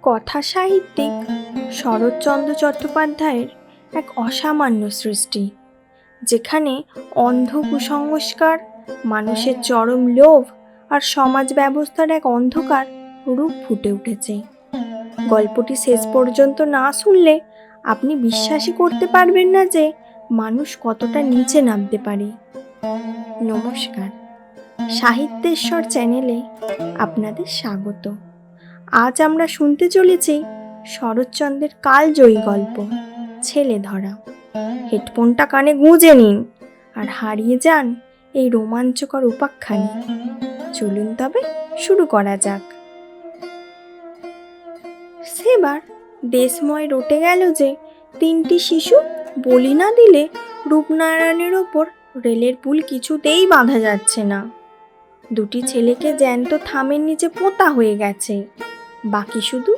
কথা সাহিত্যিক শরৎচন্দ্র চট্টোপাধ্যায়ের এক অসামান্য সৃষ্টি, যেখানে অন্ধ কুসংস্কার, মানুষের চরম লোভ আর সমাজ ব্যবস্থার এক অন্ধকার রূপ ফুটে উঠেছে। গল্পটি শেষ পর্যন্ত না শুনলে আপনি বিশ্বাসই করতে পারবেন না যে মানুষ কতটা নিচে নামতে পারে। নমস্কার, সাহিত্যেশ্বর চ্যানেলে আপনাদের স্বাগত। আজ আমরা শুনতে চলেছি শরৎচন্দ্রের কালজয়ী গল্প ছেলে ধরা। হেডফোনটা কানে গুঁজে নিন আর হারিয়ে যান এই রোমাঞ্চকর উপাখ্যানে। চলুন তবে শুরু করা যাক। সেবার দেশময় রটে গেল যে 3টি শিশু বলি না দিলে রূপনারায়ণের ওপর রেলের পুল কিছুতেই বাঁধা যাচ্ছে না। 2টি ছেলেকে জ্যান্ত থামের নিচে পোঁতা হয়ে গেছে, বাকি শুধু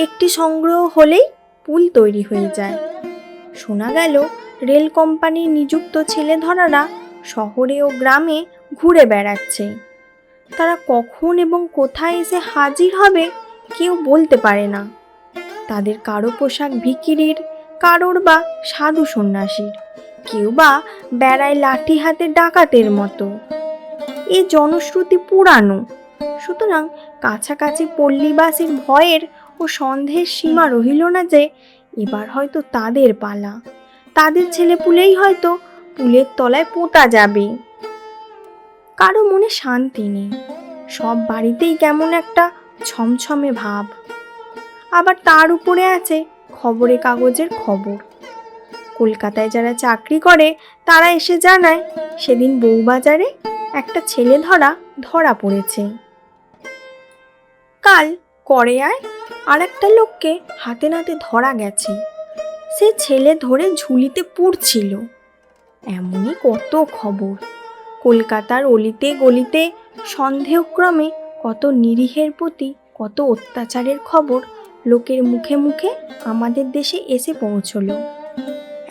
একটি সংগ্রহ হলেই পুল তৈরি হয়ে যায়। শোনা গেল রেল কোম্পানির নিযুক্ত ছেলেধরারা শহরে ও গ্রামে ঘুরে বেড়াচ্ছে। তারা কখন এবং কোথায় এসে হাজির হবে কেউ বলতে পারে না। তাদের কারো পোশাক ভিখিরির, কারোর বা সাধু সন্ন্যাসীর, কেউ বা বেড়ায় লাঠি হাতে ডাকাতের মতো। এ জনশ্রুতি পুরানো, সুতরাং কাছাকাছি পল্লীবাসীর ভয়ের ও সন্দেহের সীমা রহিল না যে এবার হয়তো তাদের পালা, তাদের ছেলেপুলেই হয়তো পুলের তলায় পোঁতা যাবে। কারো মনে শান্তি নেই, সব বাড়িতেই কেমন একটা ছমছমে ভাব। আবার তার উপরে আছে খবরে কাগজের খবর। কলকাতায় যারা চাকরি করে তারা এসে জানায় সেদিন বউবাজারে একটা ছেলে ধরা পড়েছে। কাল করেয়ায় আর একটা লোককে হাতে নাতে ধরা গেছে, সে ছেলে ধরে ঝুলিতে পুড়ছিল। এমনই কত খবর। কলকাতার অলিতে গলিতে সন্দেহক্রমে কত নিরীহের প্রতি কত অত্যাচারের খবর লোকের মুখে মুখে আমাদের দেশে এসে পৌঁছলো।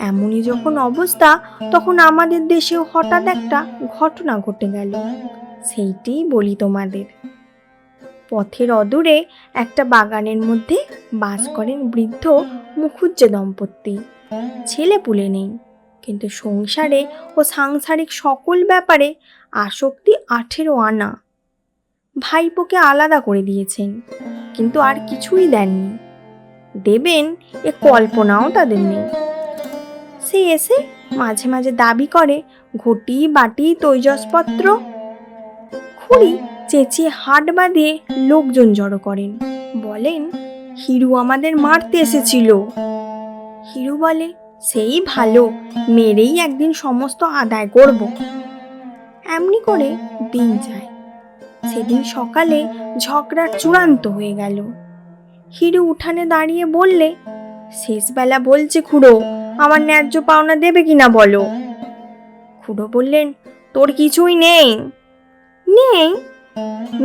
এমনই যখন অবস্থা, তখন আমাদের দেশেও হঠাৎ একটা ঘটনা ঘটে গেল। সেইটিই বলি তোমাদের। পথের অদূরে একটা বাগানের মধ্যে বাস করেন বৃদ্ধ মুখুজ্জে দম্পতি। ছেলে পুলে নেই, কিন্তু সংসারে ও সাংসারিক সকল ব্যাপারে আসক্তি 18 আনা। ভাইপোকে আলাদা করে দিয়েছেন, কিন্তু আর কিছুই দেননি। দেবেন এ কল্পনাও তাদের নেই। সে এসে মাঝে মাঝে দাবি করে ঘটি বাটি তৈজসপত্র। খুড়ি চেঁচিয়ে হাট বাঁধিয়ে লোকজন জড়ো করেন, বলেন হিরু আমাদের মারতে এসেছিল। হিরু বলে সেই ভালো, মেরেই একদিন সমস্ত আদায় করব। এমনি করে দিন যায়। সেদিন সকালে ঝগড়া চূড়ান্ত হয়ে গেল। হিরু উঠানে দাঁড়িয়ে বললে, শেষবেলা বলছে খুড়ো, আমার ন্যায্য পাওনা দেবে কিনা বলো। খুড়ো বললেন, তোর কিছুই নেই। নেই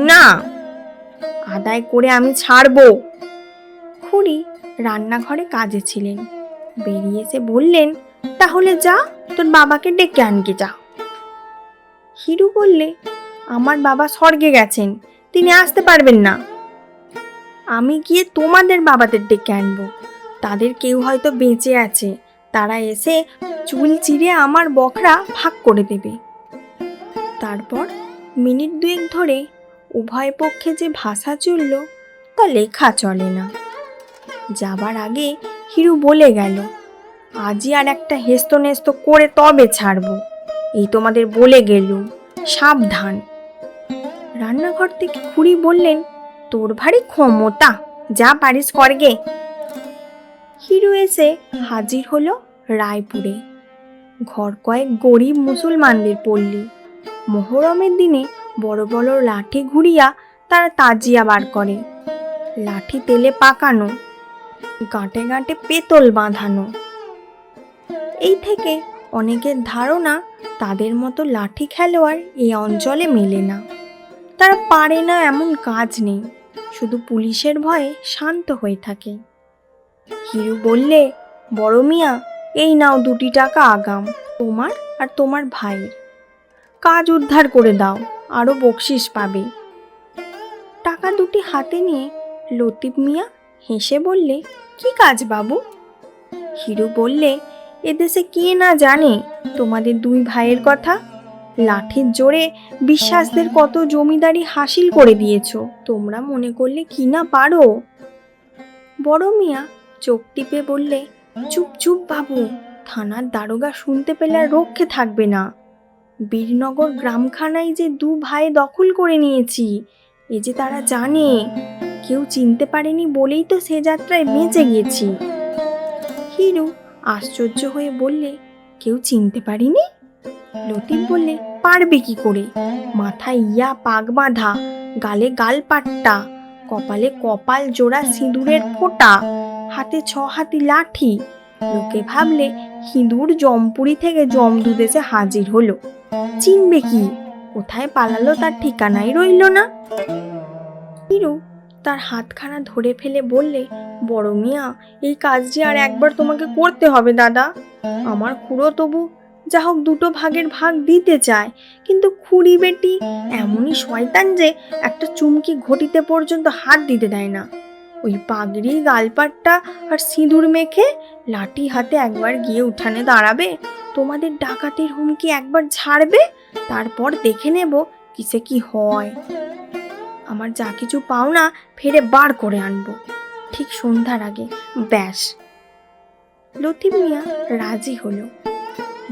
না, আদায় করে আমি ছাড়বো। খুড়ি রান্নাঘরে কাজে ছিলেন, বেরিয়ে এসে বললেন, তাহলে যা, তোর বাবাকে ডেকে আনকে যা। হিরু বললে, আমার বাবা স্বর্গে গেছেন, তিনি আসতে পারবেন না। আমি গিয়ে তোমাদের বাবাদের ডেকে আনবো, তাদের কেউ হয়তো বেঁচে আছে, তারা এসে চুল চিরে আমার বখরা ভাগ করে দেবে। তারপর মিনিট 2 ধরে উভয় পক্ষে যে ভাষা চলল তা লেখা চলে না। যাবার আগে হিরু বলে গেল, আজই আর একটা হেস্তনেস্ত করে তবে ছাড়বো, এই তোমাদের বলে গেলুম, সাবধান। রান্নাঘর থেকে খুড়ি বললেন, তোর ভারী ক্ষমতা, যা পারিস করগে। হিরু এসে হাজির হলো রায়পুরে। ঘর কয়েক গরিব মুসলমানদের পল্লী। মোহরমের দিনে বড় বড় লাঠি ঘুরিয়া তারা তাজিয়া বার করে। লাঠি তেলে পাকানো, গাঁটে গাঁটে পেতল বাঁধানো। এই থেকে অনেকের ধারণা তাদের মতো লাঠি খেলোয়াড় এই অঞ্চলে মেলে না। তারা পারে না এমন কাজ নেই, শুধু পুলিশের ভয়ে শান্ত হয়ে থাকে। হিরু বললে, বড় মিয়া, এই নাও 2 টাকা আগাম, তোমার আর তোমার ভাইয়ের। কাজ উদ্ধার করে দাও, আরো বকশিস পাবে। টাকা দুটি হাতে নিয়ে লতিফ মিয়া হেসে বললে, কি কাজ বাবু? হিরু বললে, এদেশে কে না জানে তোমাদের দুই ভাইয়ের কথা। লাঠির জোরে বিশ্বাসদের কত জমিদারি হাসিল করে দিয়েছ, তোমরা মনে করলে কি না পারো। বড় মিয়া চোখ টিপে বললে, চুপ চুপ বাবু, থানার দারোগা শুনতে পেলে আর রক্ষে থাকবে না। বীরনগর গ্রামখানায় যে দু ভাই দখল করে নিয়েছি, এ যে তারা জানে। কেউ চিনতে পারেনি বলেই তো সে যাত্রায় বেঁচে গেছি। হিরু আশ্চর্য হয়ে বললে, কেউ চিনতে পারিনি? লতিফ বললে, পারবে কি করে? মাথায় ইয়া পাগ বাঁধা, গালে গাল পাট্টা, কপালে কপাল জোড়া সিঁদুরের ফোঁটা, হাতে 6 হাতি লাঠি। লোকে ভাবলে হিঁদুর জমপুরি থেকে জমদূত এসে হাজির হলো। চিনবে কি? কোথায় পালালো তার ঠিকানাই রইল না। হিরু তার হাতখানা ধরে ফেলে বললে, বড় মিয়া, এই কাজটি আর একবার তোমাকে করতে হবে দাদা। আমার খুড়ো তবু যা হোক 2 ভাগের ভাগ দিতে চায়, কিন্তু খুড়ি বেটি এমনই শয়তান যে একটা চুমকি ঘটিতে পর্যন্ত হাত দিতে দেয় না। ওই পাগড়ি, গালপাট্টা আর সিঁদুর মেখে লাঠি হাতে একবার গিয়ে উঠানে দাঁড়াবে, তোমাদের ডাকাতির হুমকি একবার ছাড়বে, তারপর দেখে নেব কিসে কি হয়। আমার যা কিছু পাওনা ফেরে বার করে আনবো, ঠিক সন্ধ্যার আগে, ব্যাস। লতিফ মিয়া রাজি হলো।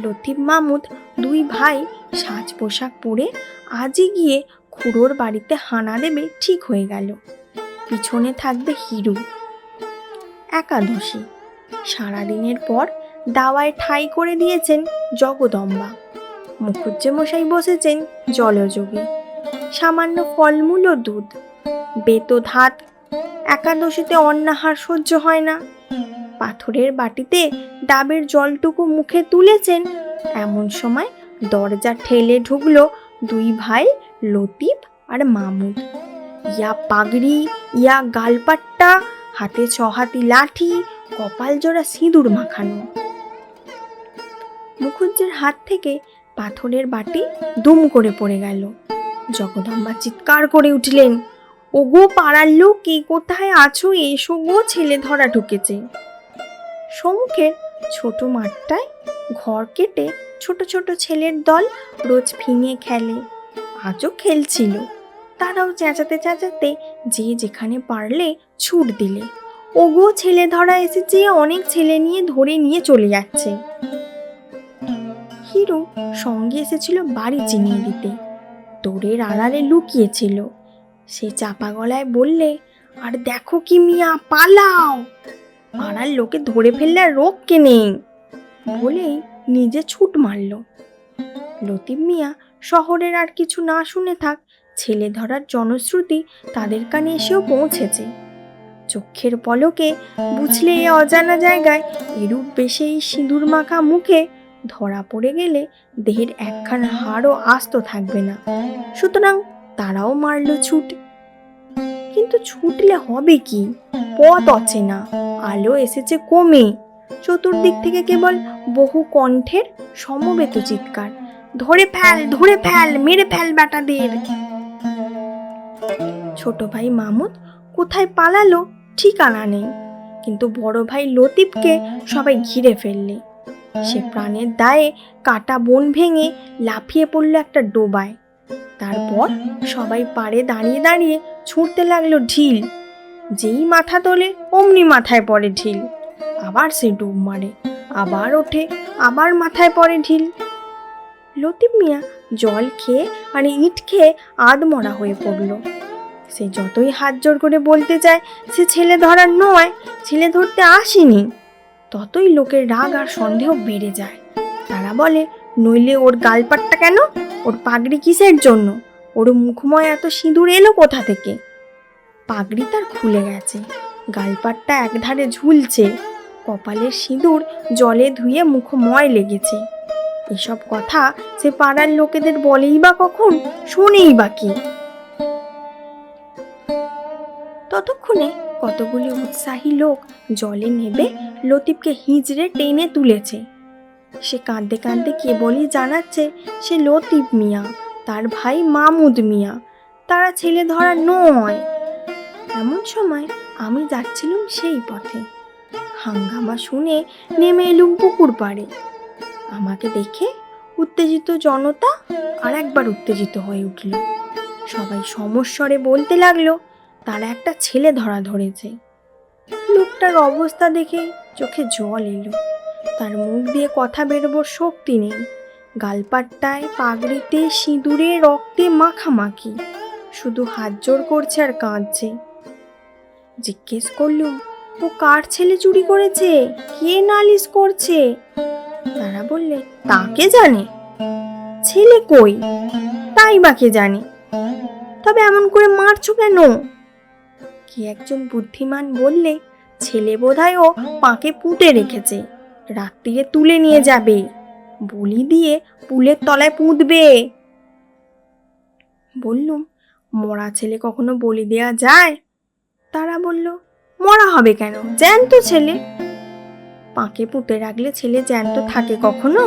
লতিফ মামুদ 2 ভাই সাজ পোশাক পরে আজই গিয়ে খুড়োর বাড়িতে হানা দেবে ঠিক হয়ে গেল। পিছনে থাকবে হিরু। একাদশী, সারাদিনের পর দাওয়ায় ঠাঁই করে দিয়েছেন জগদম্বা। মুখুজ্জেমশাই বসেছেন জলযোগে। সামান্য ফলমূল ও দুধ, বেতধাত। একাদশীতে অন্নাহার সহ্য হয় না। পাথরের বাটিতে ডাবের জলটুকু মুখে তুলেছেন, এমন সময় দরজা ঠেলে ঢুকলো 2 ভাই লতিফ আর মামুদ। ইয়া পাগড়ি, ইয়া গালপাট্টা, হাতে 6 হাতি লাঠি, কপাল জোড়া সিঁদুর মাখানো। মুখুজ্জের হাত থেকে পাথরের বাটি দুম করে পড়ে গেল। জগদম্বা চিৎকার করে উঠলেন, ওগো পাড়ার লোক, কে কোথায় আছো? এসো গো, ছেলে ধরা ঢুকেছে। সম্মুখের ছোট মাঠটায় ঘর কেটে ছোট ছোট ছেলের দল রোজ ফিঙে খেলে। আজও খেলছিল। তারাও চেঁচাতে চেঁচাতে যে যেখানে পারলে ছুট দিলে, ওগো ছেলে ধরা এসেছে, অনেক ছেলে নিয়ে ধরে নিয়ে চলে যাচ্ছে। হিরু সঙ্গে এসেছিল বাড়ি চিনিয়ে দিতে। দৌড়ের আড়ালে লুকিয়েছিল। সে চাপা গলায় বললে, আর দেখো কি মিয়া, পালাও, পাড়ার লোকে ধরে ফেললে আর রক্ষে নেই, বলেই নিজে ছুট মারল। লতিফ মিয়া শহরের আর কিছু না শুনে থাক, ছেলে ধরার জনশ্রুতি তাদের কানে এসেও পৌঁছেছে। চোখের পলকে বুঝলে এ অজানা জায়গায় এরূপ বেশে এই সিঁদুর মাখা মুখে ধরা পড়ে গেলে দেহের একখানা হাড়ও আস্ত থাকবে না। সুতরাং তারাও মারল ছুট। কিন্তু ছুটলে হবে কি? পথ অচেনা, আলো এসেছে কমে। চতুর্দিক থেকে কেবল বহু কণ্ঠের সমবেত চিৎকার, ধরে ফেল, ধরে ফেল, মেরে ফেল বেটাদের। ছোট ভাই মামুদ কোথায় পালালো ঠিকানা নেই, কিন্তু বড় ভাই লতিফকে সবাই ঘিরে ফেললে। সে প্রাণের দায়ে কাটা বন ভেঙে লাফিয়ে পড়ল একটা ডোবায়। তারপর সবাই পাড়ে দাঁড়িয়ে দাঁড়িয়ে ছুঁড়তে লাগলো ঢিল। যেই মাথা তোলে অমনি মাথায় পড়ে ঢিল। আবার সে ডুব মারে, আবার ওঠে, আবার মাথায় পড়ে ঢিল। লতিফ মিয়া জল খেয়ে আর ইট খেয়ে আধমরা হয়ে পড়ল। সে যতই হাত জোর করে বলতে চায় সে ছেলে ধরার নয়, ছেলে ধরতে আসেনি, ততই লোকের রাগ আর সন্দেহ বেড়ে যায়। তারা বলে, নইলে ওর গালপাট্টা কেন, ওর পাগড়ি কিসের জন্য, ওর মুখময় এত সিঁদুর এলো কোথা থেকে? পাগড়ি তার খুলে গেছে, গালপাট্টা একধারে ঝুলছে, কপালের সিঁদুর জলে ধুয়ে মুখময় লেগেছে। এসব কথা সে পাড়ার লোকেদের বলেই বা কখন, শোনেই বা কি? ততক্ষণে কতগুলি উৎসাহী লোক জলে নেবে লতিফকে হিঁচড়ে টেনে তুলেছে। সে কাঁদতে কাঁদতে কেবলই জানাচ্ছে সে লতিফ মিয়া, তার ভাই মামুদ মিয়া, তারা ছেলে ধরা নয়। এমন সময় আমি যাচ্ছিলাম সেই পথে। হাঙ্গামা শুনে নেমে এলুম পুকুর পাড়ে। আমাকে দেখে উত্তেজিত জনতা আর একবার উত্তেজিত হয়ে উঠল। সবাই সমস্বরে বলতে লাগলো তারা একটা ছেলে ধরা ধরেছে। লোকটার অবস্থা দেখে চোখে জল এলো। তার মুখ দিয়ে কথা বেরোবার শক্তি নেই। গালপাট্টায়, পাগড়িতে, সিঁদুরে, রক্তে মাখামাখি। শুধু হাত জোড় করছে আর কাঁদছে। জিজ্ঞেস করলুম, ও কার ছেলে চুরি করেছে? কে নালিশ করছে? তারা বললে, তাকে জানে। ছেলে কই? তাই বা কে জানে? তবে এমন করে মারছো কেন? কি একজন বুদ্ধিমান বললে, ছেলে বোধহয় ও পাকে পুঁতে রেখেছে, রাত্রিরে তুলে নিয়ে যাবে, বলি দিয়ে পুলের তলায় পুঁতবে। বললুম, মরা ছেলে কখনো বলি দেয়া যায়? তারা বলল, মরা হবে কেন, জ্যান্ত ছেলে। পাকে পুঁতে রাখলে ছেলে জ্যান্ত থাকে কখনো?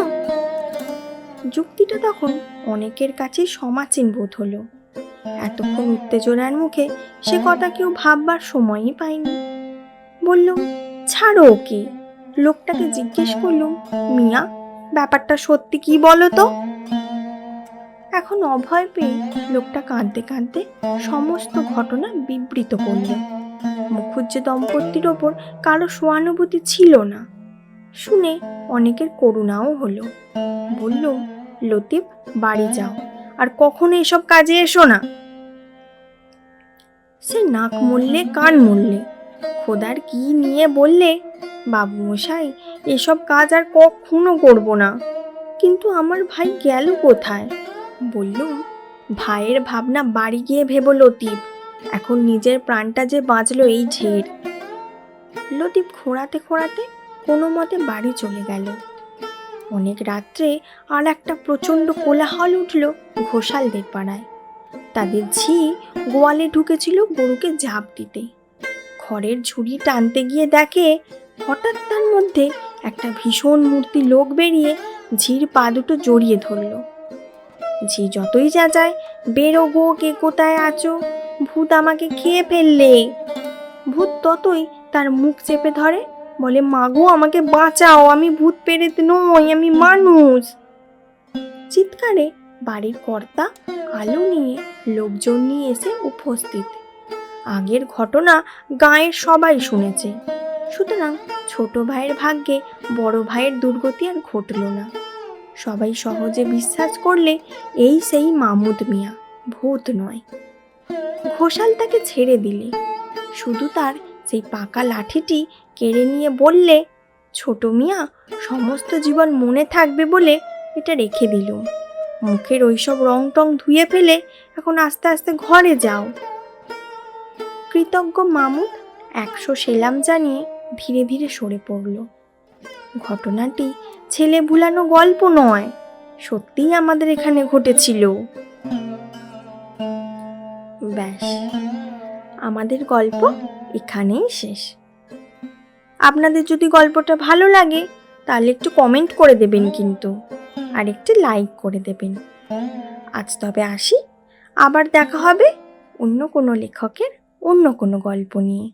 যুক্তিটা তখন অনেকের কাছে সমাচীন বোধ হলো। এতক্ষণ উত্তেজনার মুখে সে কথা কেউ ভাববার সময়ই পায়নি। বললুম, ছাড়ো ওকে। লোকটাকে জিজ্ঞেস করলুম, মিয়া, ব্যাপারটা সত্যি কি বলো তো? এখন অভয় পেয়ে লোকটা কাঁদতে কাঁদতে সমস্ত ঘটনা বিবৃত করল। মুখুজ্জে দম্পতির ওপর কারো সহানুভূতি ছিল না। শুনে অনেকের করুণাও হলো। বললুম, লতিফ, বাড়ি যাও, আর কখনো এসব কাজে এসো না। সে নাক মূললে কান মূললে, খোদার কি নিয়ে বললে, বাবু মশাই, এসব কাজ আর কখনো করব না। কিন্তু আমার ভাই গেল কোথায়? বললুম, ভাইয়ের ভাবনা বাড়ি গিয়ে ভেবো লতিফ, এখন নিজের প্রাণটা যে বাঁচলো এই ঢের। লতিফ খোঁড়াতে খোঁড়াতে কোনো মতে বাড়ি চলে গেল। অনেক রাত্রে আর একটা প্রচণ্ড কোলাহল উঠল ঘোষালদের পাড়ায়। তাদের ঝি গোয়ালে ঢুকেছিল গরুকে ঝাঁপ দিতে। খড়ের ঝুড়ি টানতে গিয়ে দেখে হঠাৎ তার মধ্যে একটা ভীষণ মূর্তি লোক বেরিয়ে ঝির পা দুটো জড়িয়ে ধরল। ঝি যতই যায়, বেরো গো, কে কোথায় আছো, ভূত আমাকে খেয়ে ফেললে। ভূত ততই তার মুখ চেপে ধরে, বলে, মাগো, আমাকে বাঁচাও, আমি ভূত পেরেত নই, আমি মানুষ। চিৎকারে বাড়ির কর্তা আলো নিয়ে লোকজন নিয়ে এসে উপস্থিত। আগের ঘটনা গাঁয়ের সবাই শুনেছে, সুতরাং ছোট ভাইয়ের ভাগ্যে বড় ভাইয়ের দুর্গতি আর ঘটল না। সবাই সহজে বিশ্বাস করলে এই সেই মামুদ মিয়া, ভূত নয়। ঘোষাল তাকে ছেড়ে দিলে, শুধু তার সেই পাকা লাঠিটি কেড়ে নিয়ে বললে, ছোট মিয়া, সমস্ত জীবন মনে থাকবে বলে এটা রেখে দিলুম। মুখের ওইসব রং টং ধুয়ে ফেলে এখন আস্তে আস্তে ঘরে যাও। কৃতজ্ঞ মামুদ 100 সেলাম জানিয়ে ধীরে ধীরে সরে পড়ল। ঘটনাটি ছেলে ভুলানো গল্প নয়, সত্যিই আমাদের এখানে ঘটেছিল। ব্যাস, আমাদের গল্প এখানেই শেষ। আপনাদের যদি গল্পটা ভালো লাগে তাহলে একটু কমেন্ট করে দেবেন কিন্তু, আর একটি লাইক করে দেবেন। আজ তবে আসি, আবার দেখা হবে অন্য কোনো লেখকের অন্য কোনো গল্প নিয়ে।